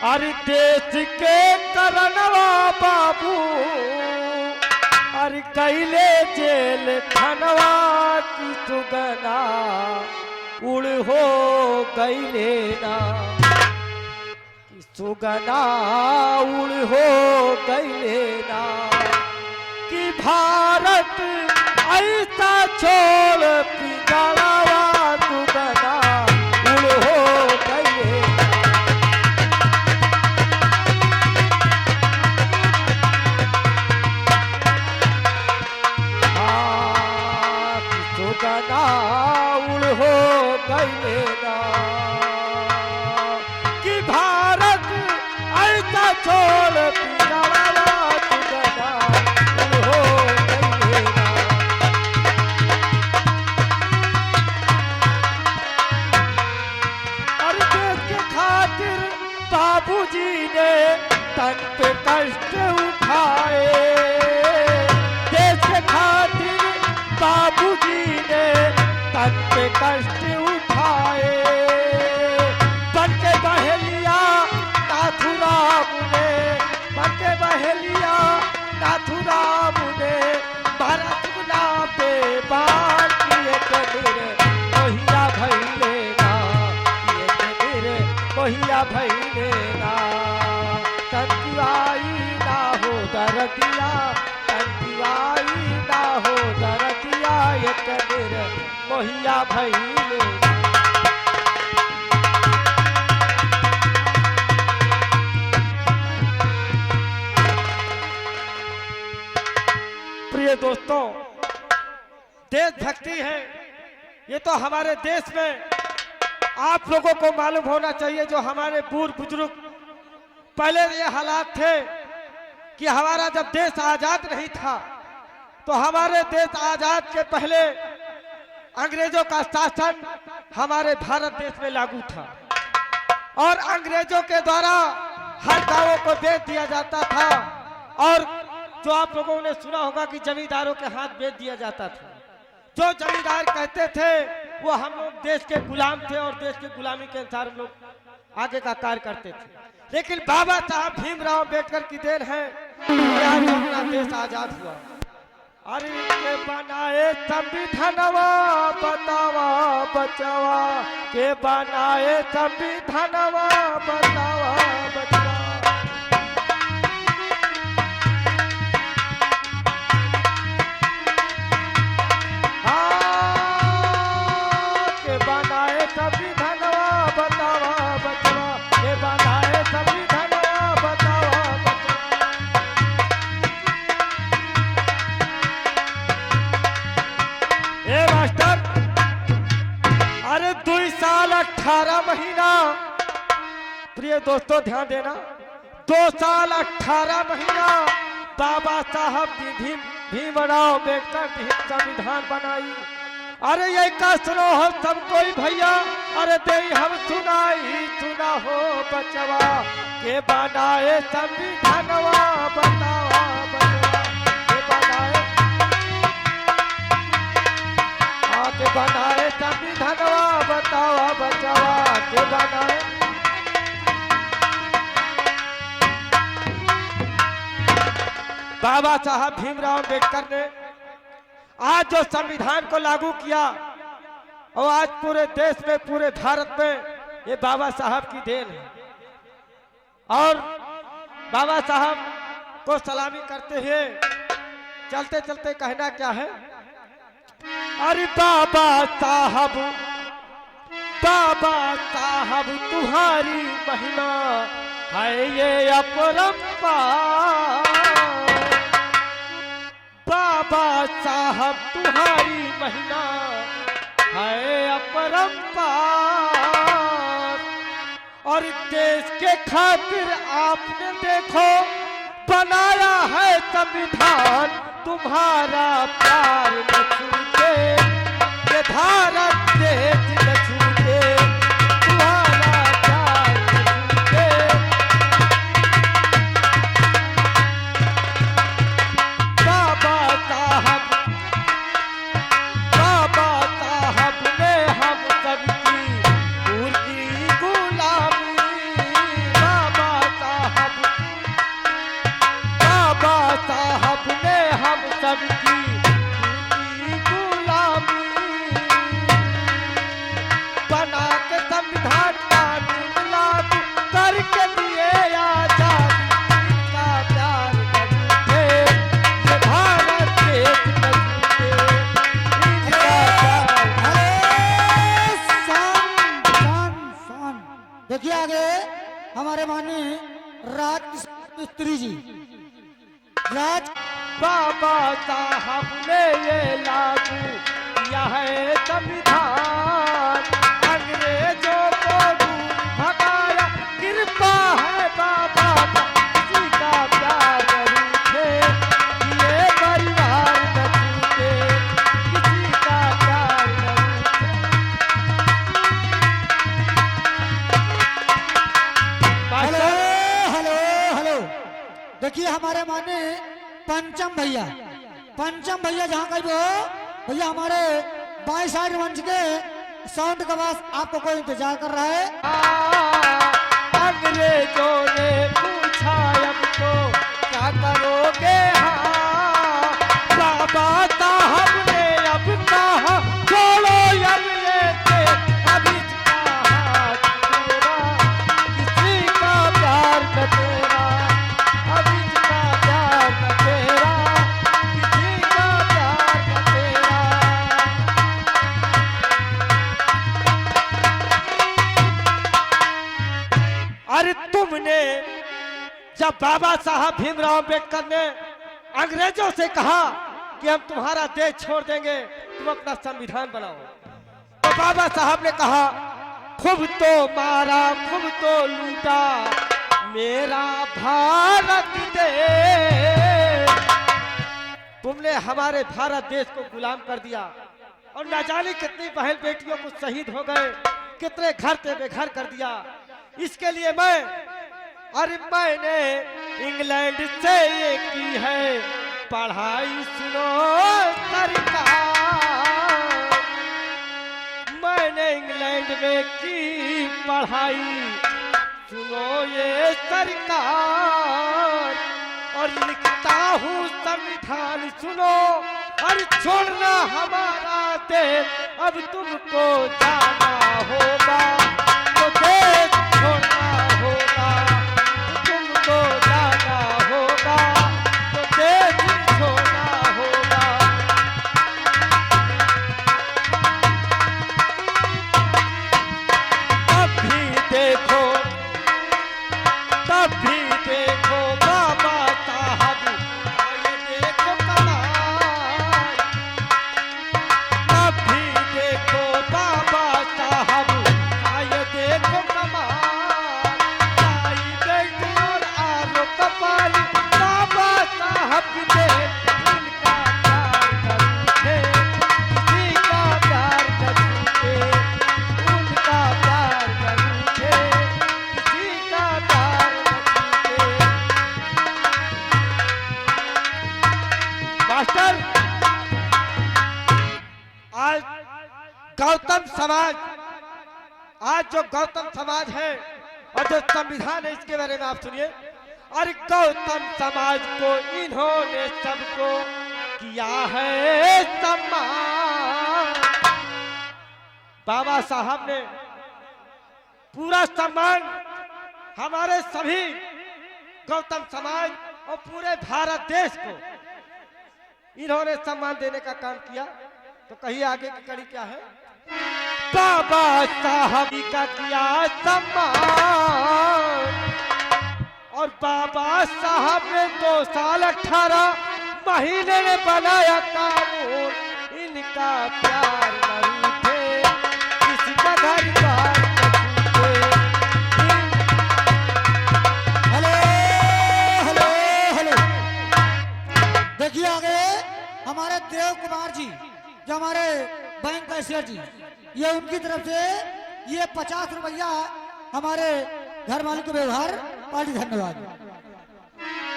अरे देश के करनवा बाबू अरे कैले जेल खनवा की सुगना उड़ हो गईले ना की सुगना उड़ हो गईले ना कि भारत ऐसा छोड़ पिघलवा सुगना उड़ हो गईले सुगना उड़ हो गईले ना कि भारत ऐसा छोड़ पिघलवा सुगना उड़ हो गईले ना। और देश के खातिर बाबूजी ने तन पे कष्ट उठाए, देश के खातिर बाबूजी ने तन पे कष्ट उठाए, बन के बहेलिया नाथुराम ने, बन के बहेलिया नाथुराम ने भारत गुना पे बात किए कबीर मोहिया भैले ना, किए कबीर मोहिया भैले ना, तंतुआई ना हो दरदिया, तंतुआई ना हो दरदिया ये कबीर मोहिया भैले ना। प्रिय दोस्तों, देशभक्ति है ये तो हमारे देश में आप लोगों को मालूम होना चाहिए। जो हमारे बूढ़ बुजुर्ग पहले ये हालात थे कि हमारा जब देश आजाद नहीं था तो हमारे देश आजाद के पहले अंग्रेजों का शासन हमारे भारत देश में लागू था और अंग्रेजों के द्वारा हर गांवों को बेच दिया जाता था और जो आप लोगों ने सुना होगा कि जमींदारों के हाथ बेच दिया जाता था। जो जमींदार कहते थे वो हम लोग देश के गुलाम थे और देश के गुलामी के अनुसार हम लोग आगे का कार्य करते थे। लेकिन बाबा साहब भीमराव अम्बेडकर की देन है कि आज अपना देश आजाद हुआ। अरे के बनाए संविधानवा बतावा बचावा, के बनाए संविधानवा बतावा बचावा। अरे 2 साल 18 महीना, प्रिय दोस्तों ध्यान देना, 2 साल 18 महीना बाबा साहब भीमराव अम्बेडकर संविधान बनाई। अरे ये का सुनो हो सब कोई भैया, अरे दे हम सुनाई सुना हो बचवा, के बनाए संविधानवा बतावा बचवा, के बनाए के बनाए संविधानवा बतावा बचावा, के बनाए। बाबा साहब भीमराव अम्बेडकर ने आज जो संविधान को लागू किया और आज पूरे देश में पूरे भारत में ये बाबा साहब की देन है। और बाबा साहब को सलामी करते हुए चलते चलते कहना क्या है। अरे बाबा साहब तुम्हारी महिमा है ये अपरंपार, बाबा साहब तुम्हारी महिमा है अपरंपार। और देश के खातिर आपने देखो बनाया है संविधान, तुम्हारा प्यार न छूटे ये भारत देश न छूटे, तुम्हारा प्यार न छूटे। बाबा साहब ने हम सबकी दूर की गुलामी, बाबा देखिए आगे हमारे माननीय राज मिस्त्री जी। राज बाबा साहब ने ये लागू किया है संविधान, अंग्रेजों को दूर भगाया, कृपा है बाबा का, किसी का प्यार न रूठे, ये परिवार न टूटे, किसी का प्यार न रूठे। Hello hello hello. देखिए हमारे माननीय पंचम भैया जहाँ कहीं भी हो भैया, हमारे बाएं साइड मंच के साउंड का आवाज आपको कोई इंतजार कर रहा है। अंग्रेजों ने पूछा अब तो क्या करोगे, हाँ बाबा साहब ने अब कहा छोड़ो अब ये अब इसका हाथ तेरा, किसी का प्यार न तेरा, अब इसका प्यार न तेरा, किसी का प्यार न तेरा। अरे तुमने जब बाबा साहब भीमराव अंबेडकर ने अंग्रेजों से कहा कि हम तुम्हारा देश छोड़ देंगे, तुम अपना संविधान बनाओ, तो बाबा साहब ने कहा खूब तो मारा खूब तो लूटा मेरा भारत देश, तुमने हमारे भारत देश को गुलाम कर दिया और न जाने कितनी बहन बेटियों को शहीद हो गए, कितने घर से बेघर कर दिया। इसके लिए मैंने इंग्लैंड से ये की है पढ़ाई, सुनो सरकार, मैंने इंग्लैंड में की पढ़ाई, सुनो ये सरकार, और लिखता हूँ संविधान सुनो, और छोड़ना हमारा देश अब तुमको जाना होगा, तो देश छोड़ना होगा, तुमको जाना होगा, तो देश छोड़ना होगा। तब भी देखो बाबा साहब आए देखो कमाल, तब भी देखो बाबा साहब आए देखो कमाल, आई बेटी और आलो कपाल, बाबा साहब दे उनका प्यार न रूठे, किसी का प्यार न छूटे, उनका प्यार न रूठे, किसी का प्यार न छूटे। मास्टर, आज गौतम समाज, आज जो गौतम समाज है और जो संविधान है, इसके बारे में आप सुनिए। और गौतम समाज को इन्होंने सबको किया है सम्मान, बाबा साहब ने पूरा सम्मान हमारे सभी गौतम समाज और पूरे भारत देश को इन्होंने सम्मान देने का काम किया। तो कहिए आगे की कड़ी क्या है। बाबा साहब का किया सम्मान, और बाबा साहब ने 2 साल 18 महीने में बनाया कानून, इनका प्यार न रूठे, किसी का घर बार न छूटे। Hello hello hello. देखिए आगे हमारे देव कुमार जी, जो हमारे बैंक कैशियर जी, ये उनकी तरफ से ये 50 रुपया हमारे घर मालिक को व्यवहार पार्टी, धन्यवाद।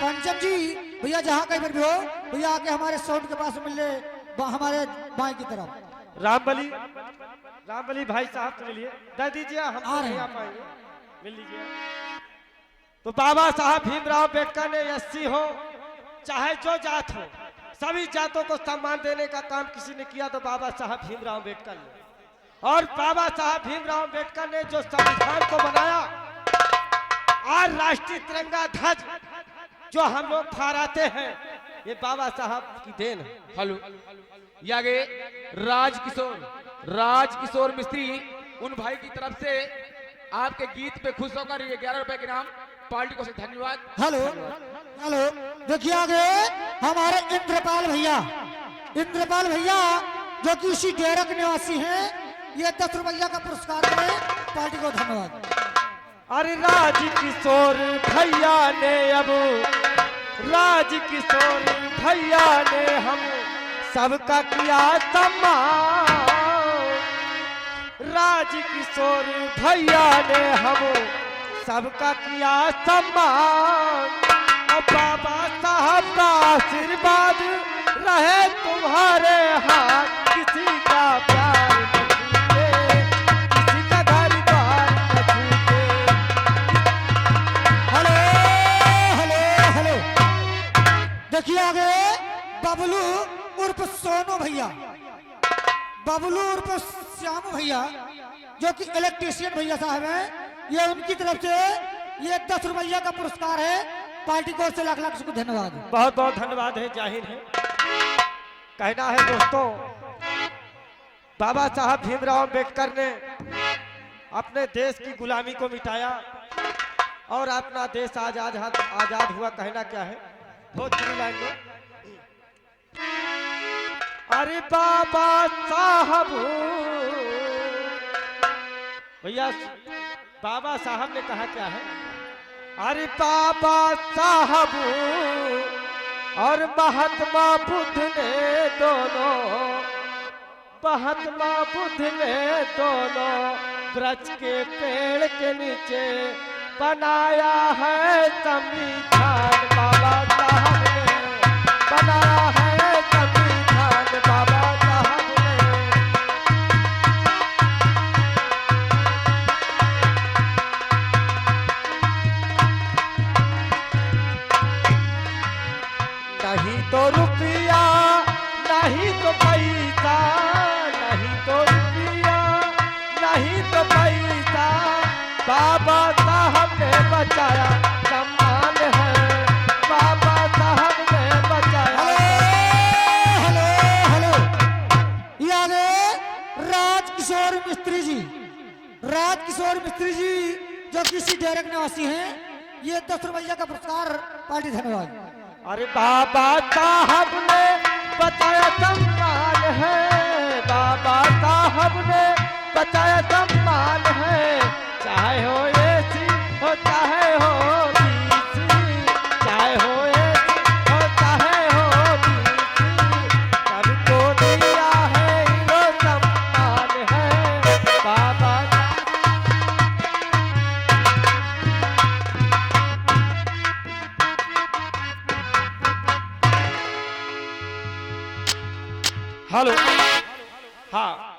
पंचम जी भैया जहाँ कहीं पर भी हो भैया आके हमारे साउंड के पास मिल ले, हमारे बाएं की तरफ। रामबली भाई साहब से मिलिए, दे दीजिए, हम तो नहीं आ पाएंगे, मिल लीजिए। तो बाबा साहब भीमराव अंबेडकर ने एससी हो चाहे जो जात हो, सभी जातों को सम्मान देने का काम किसी ने किया तो बाबा साहब भीमराव अंबेडकर ने। और बाबा साहब भीमराव अंबेडकर ने जो संविधान को बनाया, आज राष्ट्रीय तिरंगा ध्वज जो हम लोग फहराते हैं, ये बाबा साहब की देन है। हेलो, ये आगे राजकिशोर मिस्त्री उन भाई की तरफ से आपके गीत पे खुश होकर ये 11 रुपए के नाम पार्टी को से धन्यवाद। हेलो हेलो, देखिए आगे हमारे इंद्रपाल भैया जो कि इसी डेरा के निवासी हैं, ये 10 रुपया का पुरस्कार दें पार्टी को धन्यवाद। अरे राज किशोर भैया ने अब राज किशोर भैया ने हम सबका किया सम्मान। राज किशोर भैया ने हम सबका किया सम्मान। और बाबा साहब का आशीर्वाद रहे तुम्हारे हाथ, किसी का प्यार न छूटे, किसी का घर द्वार न छूटे। हेलो हेलो हेलो, देखिए आगे बबलू उर्फ सोनू भैया, बबलू उर्फ श्याम भैया जो कि इलेक्ट्रीशियन भैया साहब हैं, ये उनकी तरफ से ये 10 रुपया का पुरस्कार है। पार्टी को से लाख लाख धन्यवाद। बहुत बहुत धन्यवाद है, जाहिर है। कहना है दोस्तों, बाबा साहब भीमराव अम्बेडकर ने अपने देश की गुलामी को मिटाया और अपना देश आजाद हुआ। कहना क्या है, भोजपुरी लाइन में, अरे बाबा साहब भैया, बाबा साहब ने कहा क्या है, अरे बाबा साहब और महात्मा बुद्ध ने दोनों, महात्मा बुद्ध ने दोनों वृक्ष के पेड़ के नीचे बनाया है संविधान। बाबा साहब ने बनाया है संविधान, बाबा साहब ने। नहीं तो रुपया नहीं तो पैसा, नहीं तो रुपया नहीं तो पैसा, बाबा साहब ने बचाया सम्मान है, बाबा साहब ने बचाया। हेलो हेलो, ये आगे राजकिशोर मिस्त्री जी जो किसी डायरेक्ट निवासी हैं, ये 10 रुपया का पुरस्कार पार्टी धन्यवाद। अरे बाबा साहब ने बताया सम्मान है, बाबा साहब ने बताया सम्मान है, चाहे हो एसी हो चाहे हो बीसी, चाहे हो एसी हो चाहे हो बीसी, सबको दिया है वो सम्मान है, बाबा। हेलो, हाँ